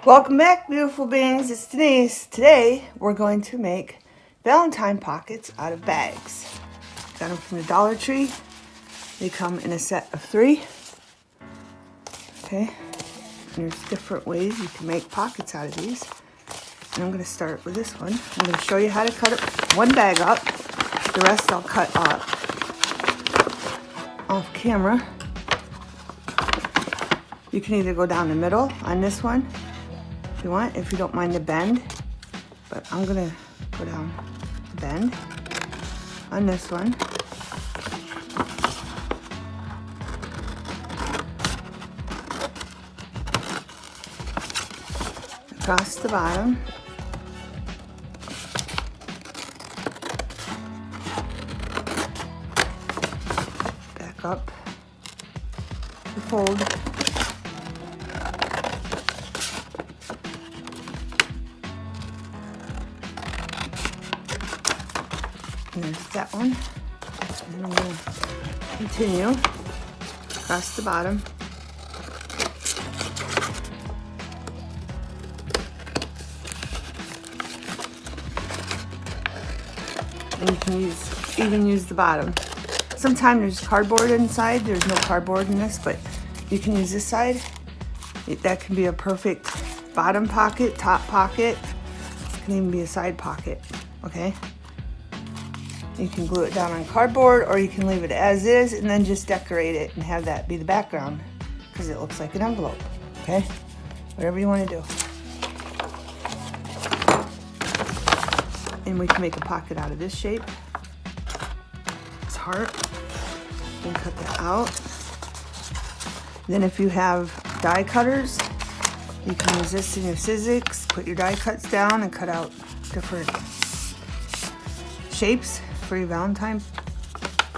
Welcome back, beautiful beings. It's Denise. Today we're going to make Valentine pockets out of bags. Got them from the Dollar Tree. They come in a set of 3. Okay, and there's different ways you can make pockets out of these. And I'm going to start with this one. I'm going to show you how to cut it one bag up. The rest I'll cut off camera. You can either go down the middle on this one if you want, if you don't mind the bend. But I'm gonna go down the bend on this one. Across the bottom. Back up the fold. And there's that one. And I'm going to continue across the bottom. And you can even use the bottom. Sometimes there's cardboard inside. There's no cardboard in this, but you can use this side. That can be a perfect bottom pocket, top pocket. It can even be a side pocket, okay? You can glue it down on cardboard, or you can leave it as is and then just decorate it and have that be the background because it looks like an envelope, okay? Whatever you want to do. And we can make a pocket out of this shape. This heart. And cut that out. Then if you have die cutters, you can use this in your scissors, put your die cuts down and cut out different shapes for your Valentine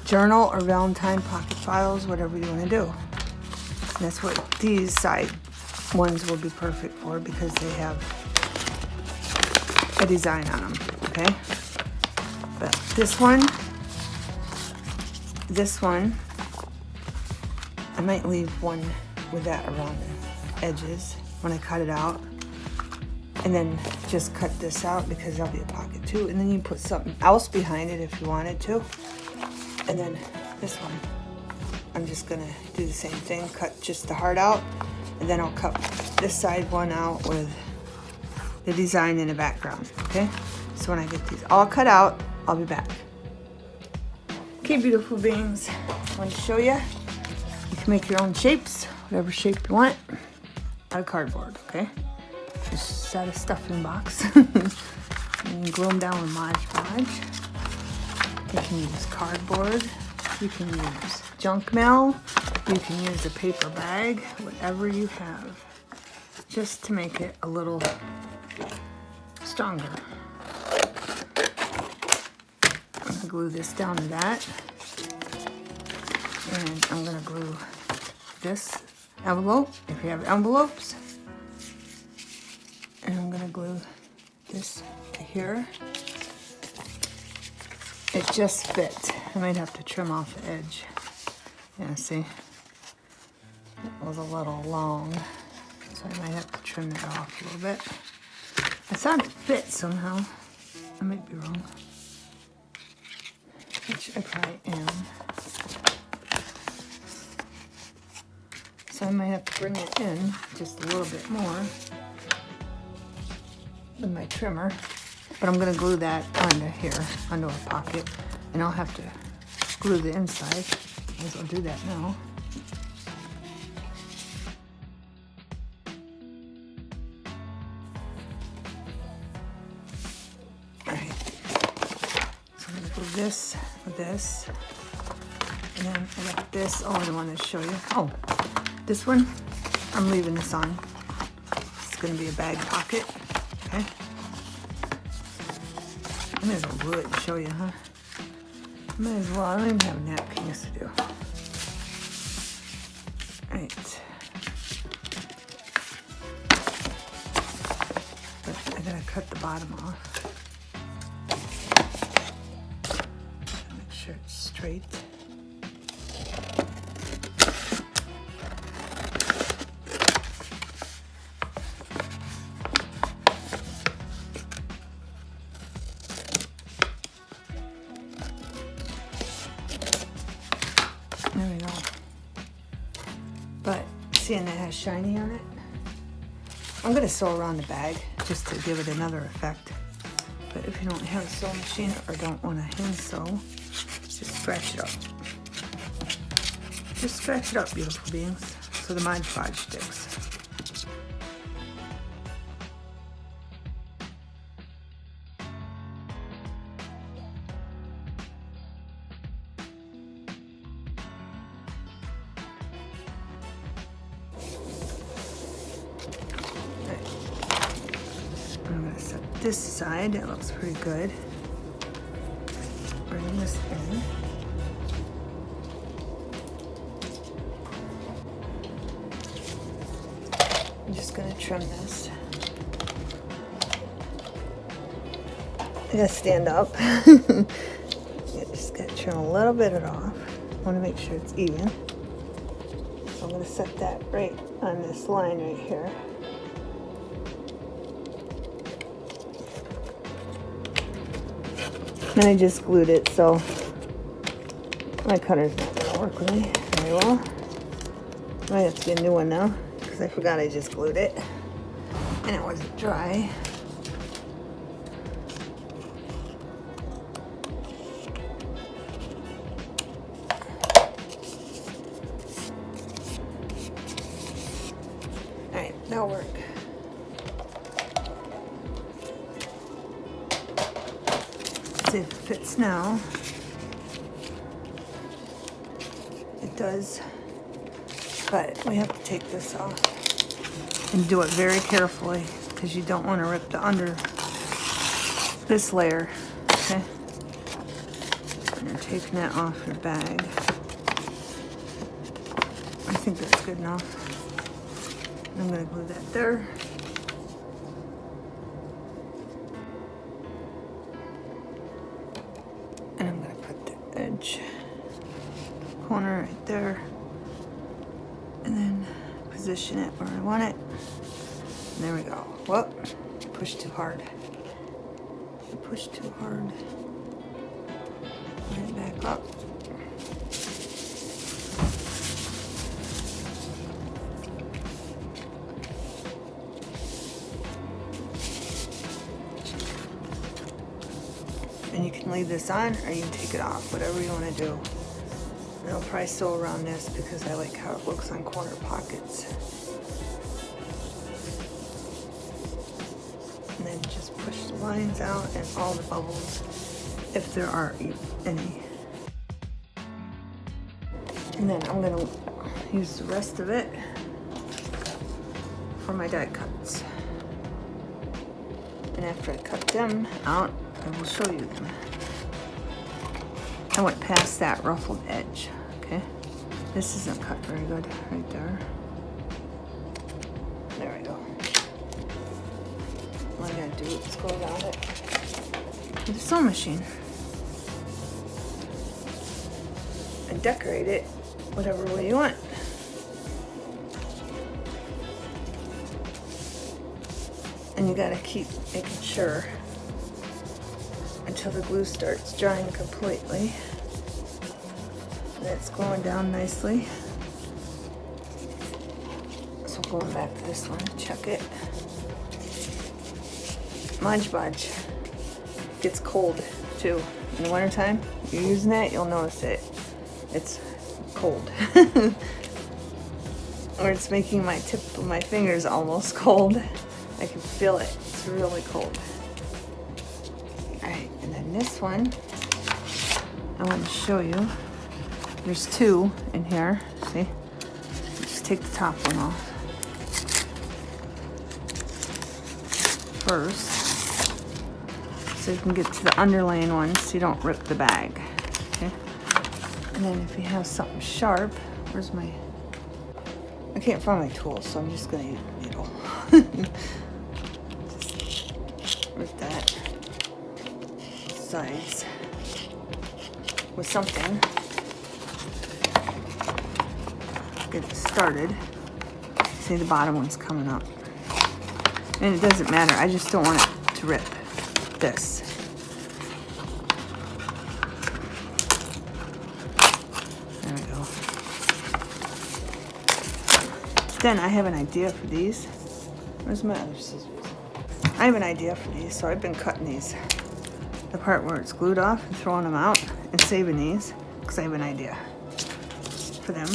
journal or Valentine pocket files, whatever you want to do. And that's what these side ones will be perfect for because they have a design on them, okay? But this one, I might leave one with that around the edges when I cut it out. And then just cut this out because that'll be a pocket too. And then you put something else behind it if you wanted to. And then this one, I'm just gonna do the same thing, cut just the heart out. And then I'll cut this side one out with the design in the background, okay? So when I get these all cut out, I'll be back. Okay, beautiful beings, I want to show you. You can make your own shapes, whatever shape you want, out of cardboard, okay? Just set a stuffing box and you glue them down with Mod Podge. You can use cardboard, you can use junk mail, you can use a paper bag, whatever you have, just to make it a little stronger. I'm going to glue this down to that, and I'm going to glue this envelope, if you have envelopes. And I'm gonna glue this here. It just fits. I might have to trim off the edge. Yeah, see? It was a little long, so I might have to trim it off a little bit. I thought it fit somehow. I might be wrong. Which I probably am. So I might have to bring it in just a little bit more with my trimmer, but I'm going to glue that onto here, onto a pocket, and I'll have to glue the inside. Might as well do that now. Alright, so I'm going to glue this with this, and then I got this. Oh, I want to show you. Oh, this one, I'm leaving this on. It's going to be a bag pocket. Okay. I may as well glue it and show you, huh? May as well. I don't even have napkins to do. Right. But I gotta cut the bottom off. Make sure it's straight. seeing that has shiny on it. I'm gonna sew around the bag just to give it another effect. But if you don't have a sewing machine or don't want to hand sew, just scratch it up. Just scratch it up, beautiful beings, so the Mod Podge sticks. I'm going to set this aside. It looks pretty good. Bring this in. I'm just going to trim this. I gotta stand up. Just gotta trim a little bit of it off. I want to make sure it's even. So I'm going to set that right on this line right here. And I just glued it, so my cutter's not gonna work with me very well. I might have to get a new one now, because I forgot I just glued it. And it wasn't dry. Alright, that'll work. See if it fits now. It does, but we have to take this off and do it very carefully because you don't want to rip the under this layer. Okay, and you're taking that off your bag. I think that's good enough. I'm going to glue that there. And I'm going to put the edge corner right there. And then position it where I want it. And there we go. Whoop. Push too hard. Push too hard. Bring it back up. And you can leave this on or you can take it off, whatever you want to do. And I'll probably sew around this because I like how it looks on corner pockets. And then just push the lines out and all the bubbles, if there are any. And then I'm gonna use the rest of it for my die cuts. And after I cut them out, I will show you them. I went past that ruffled edge, okay? This isn't cut very good right there. There we go. All I gotta do is go around it with a sewing machine and decorate it whatever way you want. And you gotta keep making sure until the glue starts drying completely. That's going down nicely. So going back to this one, check it. Mod Podge gets cold too. In the wintertime, you're using that, you'll notice it. It's cold. Or it's making my tip of my fingers almost cold. I can feel it. It's really cold. Alright, and then this one, I want to show you. There's two in here. See? Just take the top one off first, so you can get to the underlaying one so you don't rip the bag. Okay? And then if you have something sharp, where's my... I can't find my tools, so I'm just going to use a needle. Just rip that sides with something. Get it started. See, the bottom one's coming up. And it doesn't matter, I just don't want it to rip this. There we go. then I have an idea for these. Where's my other scissors? I have an idea for these, so I've been cutting these. The part where it's glued off and throwing them out and saving these, because I have an idea for them.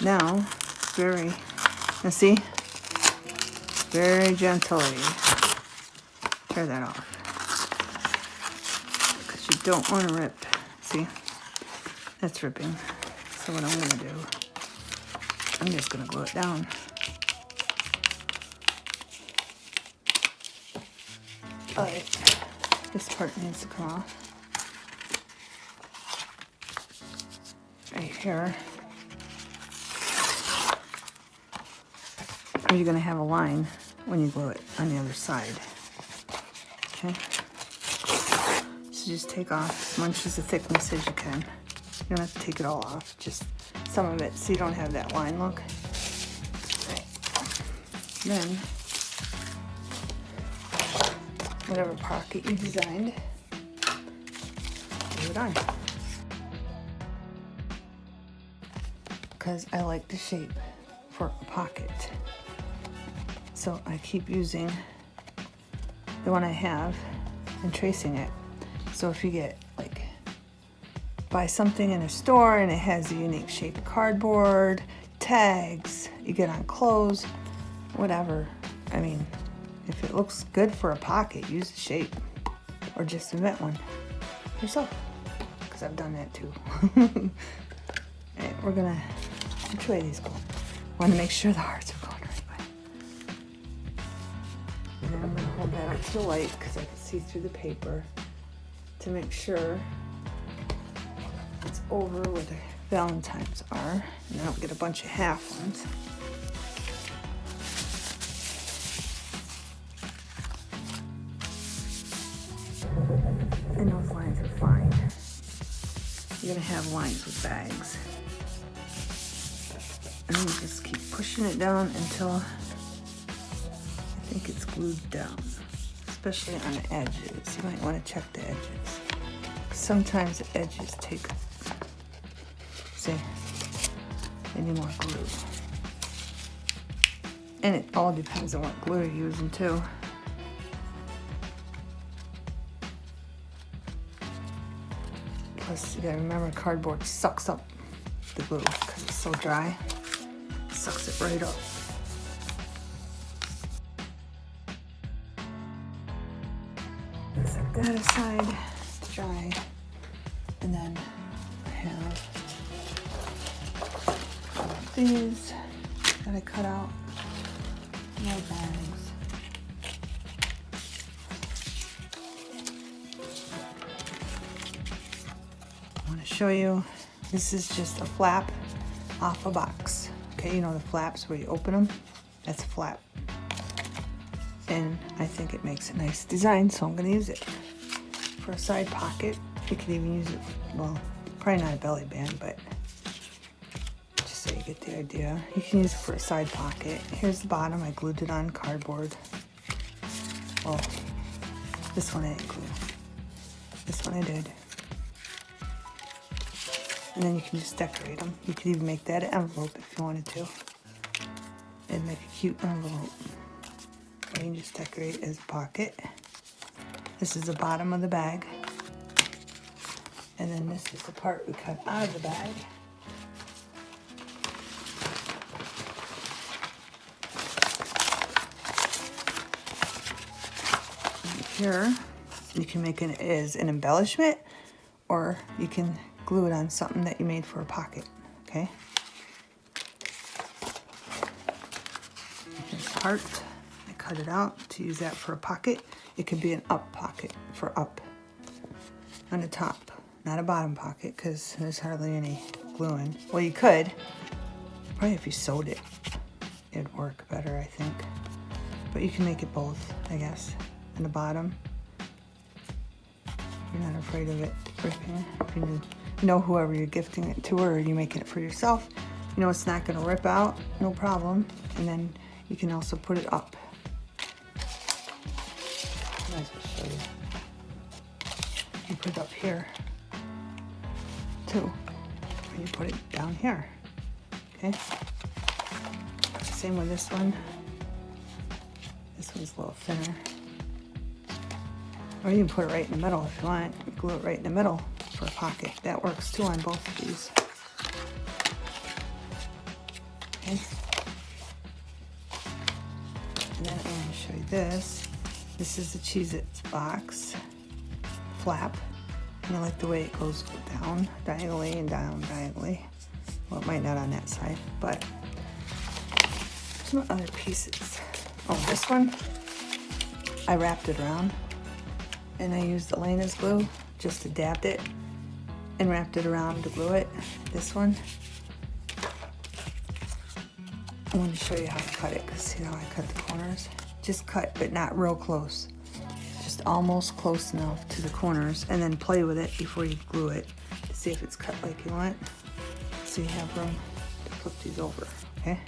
Now, now see, very gently tear that off, because you don't want to rip. See, that's ripping. So what I'm going to do, I'm just going to glue it down. Alright, this part needs to come off. Right here. Or you're going to have a line when you glue it on the other side. Okay? So just take off as much as the thickness as you can. You don't have to take it all off, just some of it so you don't have that line look. Right. Then, whatever pocket you designed, glue it on. Because I like the shape for a pocket. So I keep using the one I have and tracing it. So if you get like, buy something in a store and it has a unique shaped cardboard, tags, you get on clothes, whatever. I mean, if it looks good for a pocket, use the shape or just invent one yourself, because I've done that too. Alright, we're gonna, which way these go? Want to make sure the hearts are going right way. And then I'm gonna hold that up to the light because I can see through the paper to make sure it's over where the Valentines are, and I don't get a bunch of half ones. And those lines are fine. You're gonna have lines with bags. And then you just keep pushing it down until I think it's glued down, especially on the edges. You might want to check the edges. Sometimes the edges take, see, they need more glue. And it all depends on what glue you're using too. Plus, you gotta remember, cardboard sucks up the glue because it's so dry. It sucks it right up. Set that aside to dry. And then I have these that I cut out. More bags. I want to show you, this is just a flap off a box. Okay, you know the flaps where you open them? That's a flap. And I think it makes a nice design, so I'm going to use it for a side pocket. You could even use it, well, probably not a belly band, but just so you get the idea. You can use it for a side pocket. Here's the bottom. I glued it on cardboard. Well, this one I didn't glue. This one I did. And then you can just decorate them. You could even make that an envelope if you wanted to. It'd make a cute envelope. Or you can just decorate it as a pocket. This is the bottom of the bag. And then this is the part we cut out of the bag. And here, you can make it as an embellishment, or you can glue it on something that you made for a pocket, okay? This part, I cut it out to use that for a pocket. It could be an up pocket for up on the top, not a bottom pocket, because there's hardly any gluing. Well, you could, probably if you sewed it, it'd work better, I think. But you can make it both, I guess. And the bottom, you're not afraid of it ripping. If you know whoever you're gifting it to, or you're making it for yourself, you know it's not gonna rip out, no problem. And then you can also put it up. Might as well show you. You put it up here. too. Or you put it down here, okay? Same with this one. This one's a little thinner. Or you can put it right in the middle if you want. Glue it right in the middle for a pocket. That works too on both of these. Okay. And then I'm going to show you this. This is the Cheez-It box flap. And I like the way it goes down diagonally and down diagonally. Well, it might not on that side, but some other pieces. Oh, this one, I wrapped it around and I used Elena's glue, just dabbed it and wrapped it around to glue it. This one, I want to show you how to cut it, because see how I cut the corners? Just cut, but not real close. Just almost close enough to the corners, and then play with it before you glue it to see if it's cut like you want. So you have room to flip these over, okay?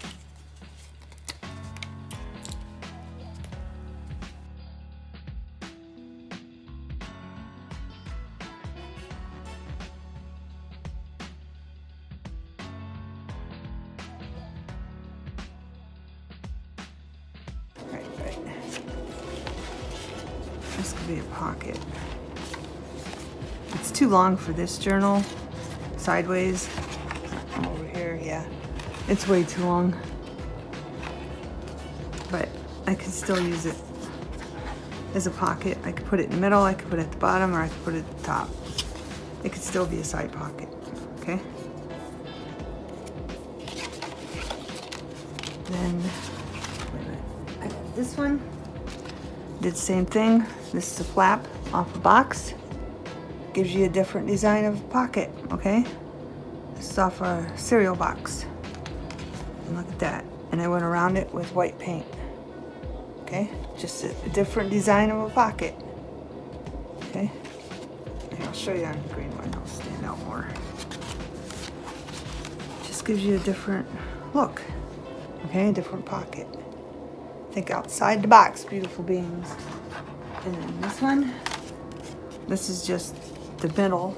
This could be a pocket. It's too long for this journal. Sideways. Over here, yeah. It's way too long. But I can still use it as a pocket. I could put it in the middle, I could put it at the bottom, or I could put it at the top. It could still be a side pocket, okay? Then, wait a minute. I got this one. Did the same thing. This is a flap off a box. Gives you a different design of pocket, okay? This is off a cereal box. And look at that. And I went around it with white paint. Okay? Just a different design of a pocket. Okay? And I'll show you on the green one. It'll stand out more. Just gives you a different look. Okay? A different pocket. Think outside the box, beautiful beings. And then this one, this is just the middle.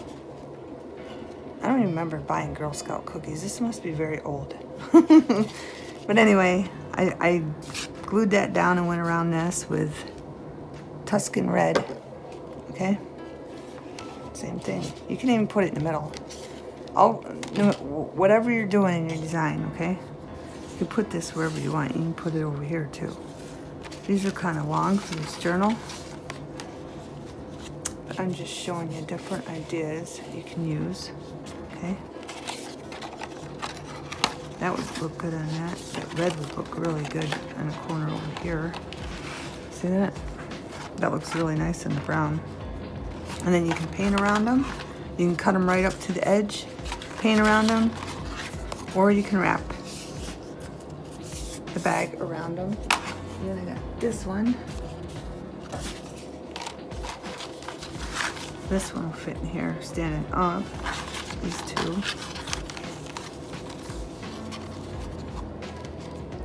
I don't even remember buying Girl Scout cookies. This must be very old. But anyway, I glued that down and went around this with Tuscan red. Okay? Same thing. You can even put it in the middle. Whatever you're doing in your design, okay? You can put this wherever you want. You can put it over here too. These are kind of long for this journal. But I'm just showing you different ideas you can use. Okay? That would look good on that. That red would look really good in the corner over here. See that? That looks really nice in the brown. And then you can paint around them. You can cut them right up to the edge, paint around them, or you can wrap the bag around them. And then I got this one. This one will fit in here, standing up. These two.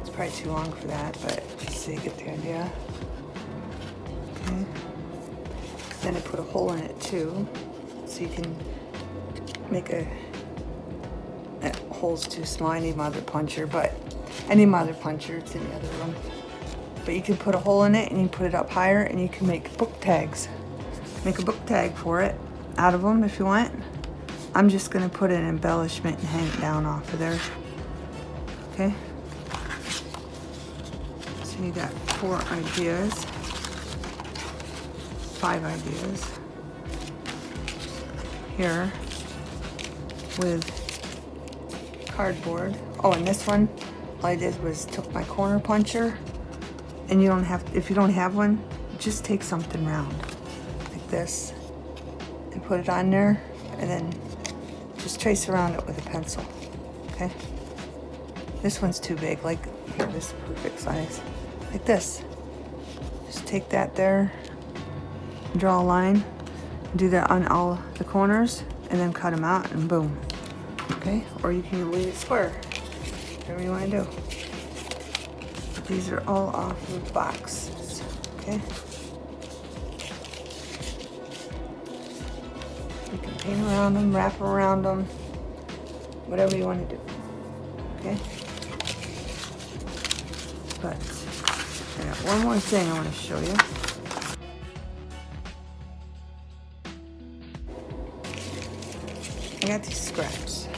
It's probably too long for that, but just so you get the idea. Okay. Then I put a hole in it too, so you can make that hole's too small. I need my other puncher, but I need my other puncher. It's in the other room. But you can put a hole in it and you put it up higher and you can make book tags. Make a book tag for it out of them if you want. I'm just gonna put an embellishment and hang it down off of there. Okay? So you got 4 ideas. 5 ideas. Here with cardboard. Oh, and this one, all I did was took my corner puncher, and you don't have, if you don't have one, just take something round like this and put it on there, and then just trace around it with a pencil. Okay? This one's too big, like here, this is perfect size. Like this. Just take that there, draw a line, do that on all the corners, and then cut them out, and boom. Okay? Or you can leave it square, whatever you want to do. But these are all off of boxes. Okay? You can chain around them, wrap around them, whatever you want to do. Okay? But I got one more thing I want to show you. I got these scraps.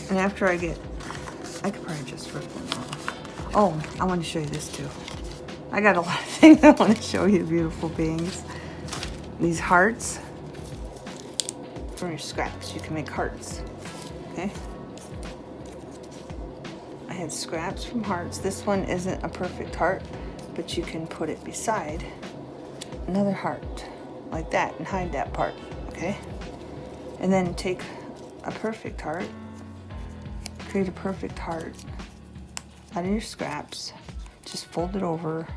And after I could probably just rip them off. Oh, I want to show you this too. I got a lot of things I want to show you, beautiful beings. These hearts. From your scraps, you can make hearts. Okay? I had scraps from hearts. This one isn't a perfect heart, but you can put it beside another heart like that and hide that part. Okay? And then take a perfect heart, create a perfect heart out of your scraps, just fold it over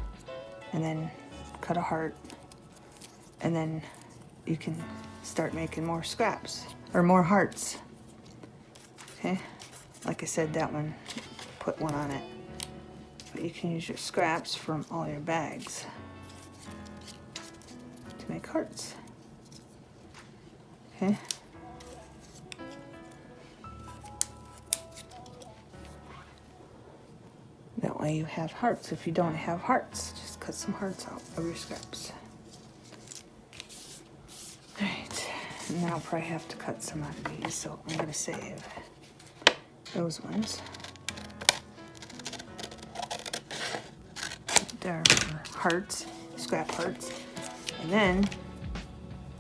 and then cut a heart, and then you can start making more scraps or more hearts. Okay, like I said, that one, put one on it, but you can use your scraps from all your bags to make hearts. Okay. That way you have hearts. If you don't have hearts, just cut some hearts out of your scraps. Alright, and then I'll probably have to cut some out of these, so I'm going to save those ones. There for hearts, scrap hearts. And then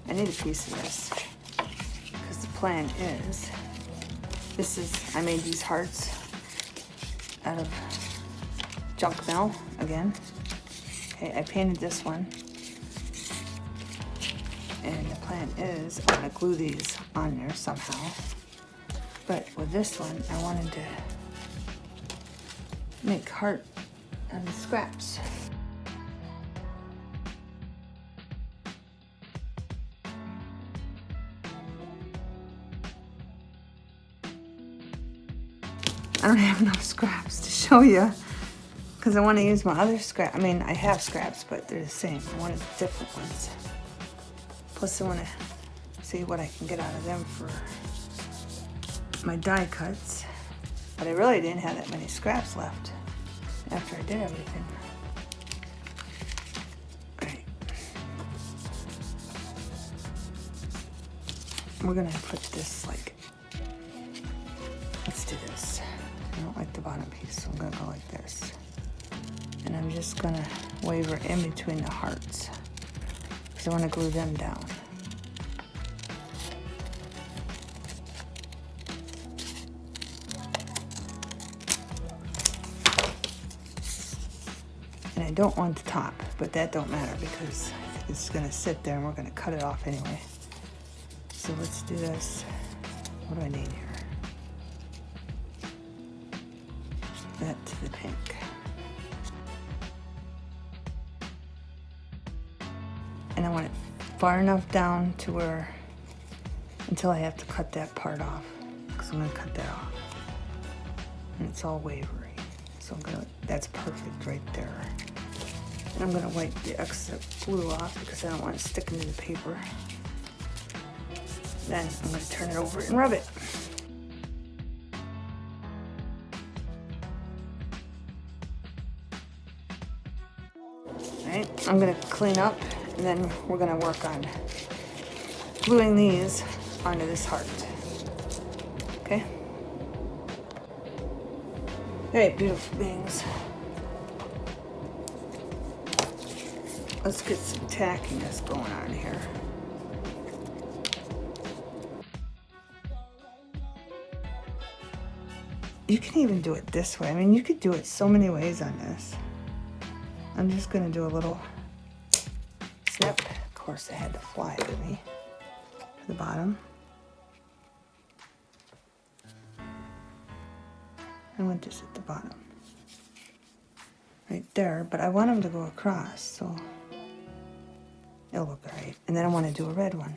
I need a piece of this, because the plan is, I made these hearts out of junk mail again. Okay, I painted this one, and the plan is I'm gonna glue these on there somehow. But with this one, I wanted to make heart out of scraps. I don't have enough scraps to show you, because I want to use my other scrap. I mean, I have scraps, but they're the same. I wanted different ones. Plus, I want to see what I can get out of them for my die cuts. But I really didn't have that many scraps left after I did everything. Alright. We're going to put this like, let's do this. I don't like the bottom piece, so I'm going to go like this. And I'm just going to waver in between the hearts, because I want to glue them down. And I don't want the top, but that don't matter, because it's going to sit there and we're going to cut it off anyway. So let's do this. What do I need here? That to the pink. And I want it far enough down to where, until I have to cut that part off, because I'm going to cut that off. And it's all wavery. So that's perfect right there. And I'm going to wipe the extra glue off, because I don't want it sticking to the paper. Then I'm going to turn it over and rub it. Alright, I'm going to clean up, and then we're going to work on gluing these onto this heart. Okay? Alright, beautiful beings. Let's get some tackiness going on here. You can even do it this way. I mean, you could do it so many ways on this. I'm just going to do a little snip. Of course, I had to fly it with me to the bottom. I want this at the bottom. Right there, but I want them to go across, so it'll look right. And then I want to do a red one.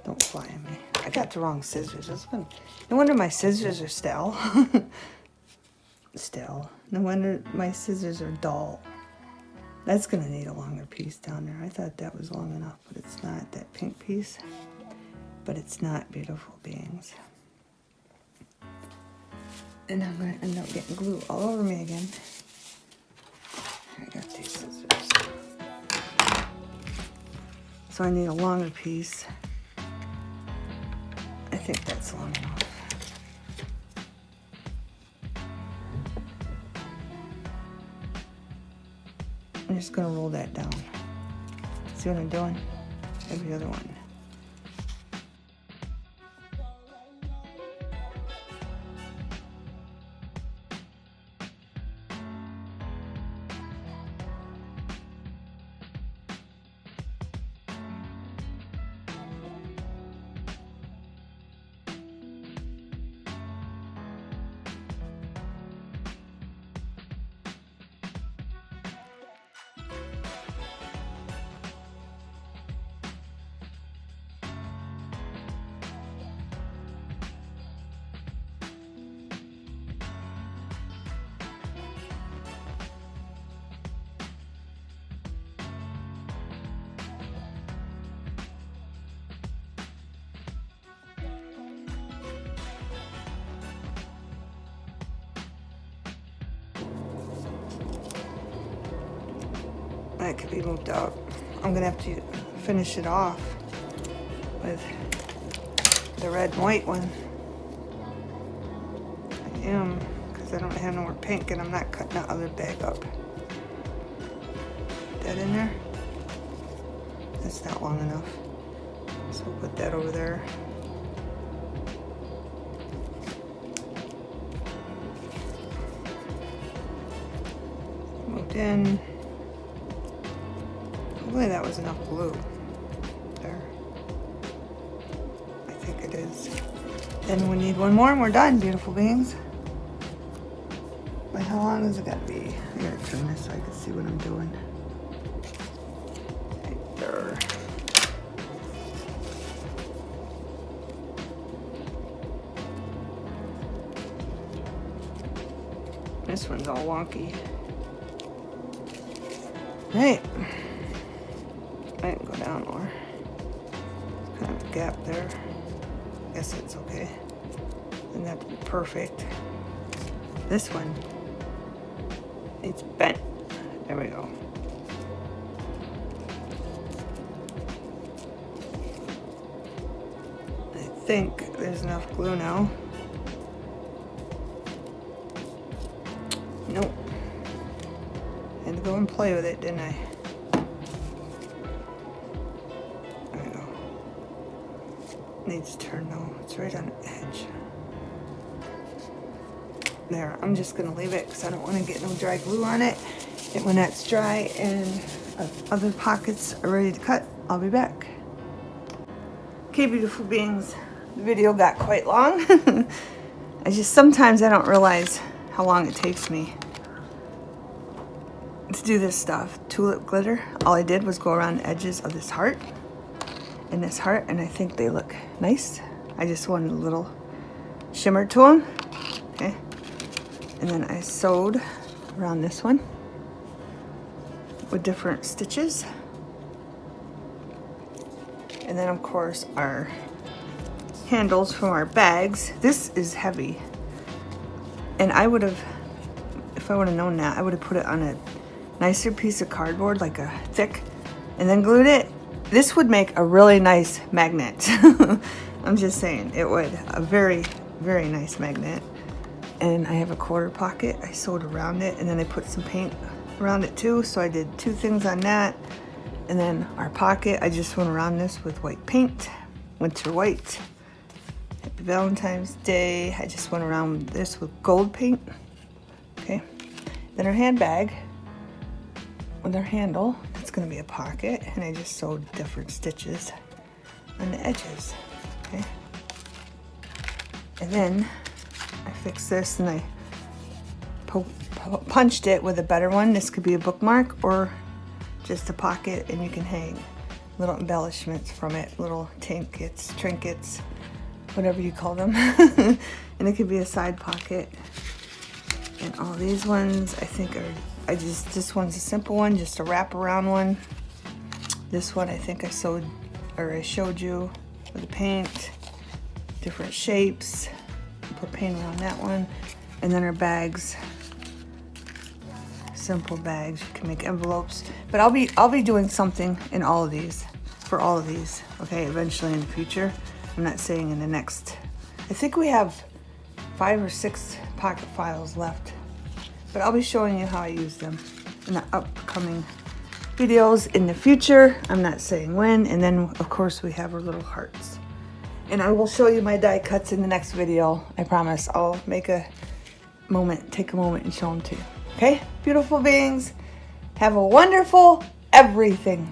Don't fly at me. I got the wrong scissors. No wonder my scissors are stale. No wonder my scissors are dull. That's gonna need a longer piece down there. I thought that was long enough, but it's not, that pink piece. But it's not, beautiful beings. And I'm gonna end up getting glue all over me again. I got these scissors. So I need a longer piece. I think that's long enough. I'm just gonna roll that down. See what I'm doing? Every other one. That could be moved out. I'm gonna have to finish it off with the red and white one. I am, because I don't have no more pink and I'm not cutting that other bag up. That in there? That's not long enough. So we'll put that over there. Moved in. Hopefully that was enough glue. There. I think it is. Then we need one more and we're done, beautiful beings. But how long has it got to be? I gotta turn this so I can see what I'm doing. Right there. This one's all wonky. Right. I can go down more. There's kind of a gap there. Guess it's okay. Doesn't have to be perfect. This one, it's bent. There we go. I think there's enough glue now. Nope. Had to go and play with it, didn't I? There we go. Needs to turn though. It's right on the edge. There, I'm just gonna leave it because I don't want to get no dry glue on it. And when that's dry and other pockets are ready to cut, I'll be back. Okay, beautiful beings, the video got quite long. Sometimes I don't realize how long it takes me to do this stuff. Tulip glitter, all I did was go around the edges of this heart and this heart, and I think they look nice. I just wanted a little shimmer to them, okay? And then I sewed around this one with different stitches. And then of course our handles from our bags. This is heavy. And I would have, if I would have known that, I would have put it on a nicer piece of cardboard, like a thick, and then glued it. This would make a really nice magnet. I'm just saying, it would. A very, very nice magnet. And I have a quarter pocket. I sewed around it, and then I put some paint around it too. So I did two things on that. And then our pocket, I just went around this with white paint, winter white. Happy Valentine's Day. I just went around this with gold paint. Okay. Then our handbag with our handle, that's gonna be a pocket, and I just sewed different stitches on the edges. Okay. And then I fixed this and I punched it with a better one. This could be a bookmark or just a pocket, and you can hang little embellishments from it, little trinkets, whatever you call them. And it could be a side pocket. And all these ones I think are this one's a simple one, just a wraparound one. This one I think I showed you with the paint, different shapes. Put paint around that one. And then our bags, simple bags. You can make envelopes, but I'll be doing something in all of these, for all of these, okay, eventually in the future. I'm not saying in the next, I think we have 5 or 6 pocket files left, but I'll be showing you how I use them in the upcoming videos in the future. I'm not saying when. And then of course we have our little hearts, and I will show you my die cuts in the next video. I promise. I'll take a moment and show them to you. Okay, beautiful beings, have a wonderful everything.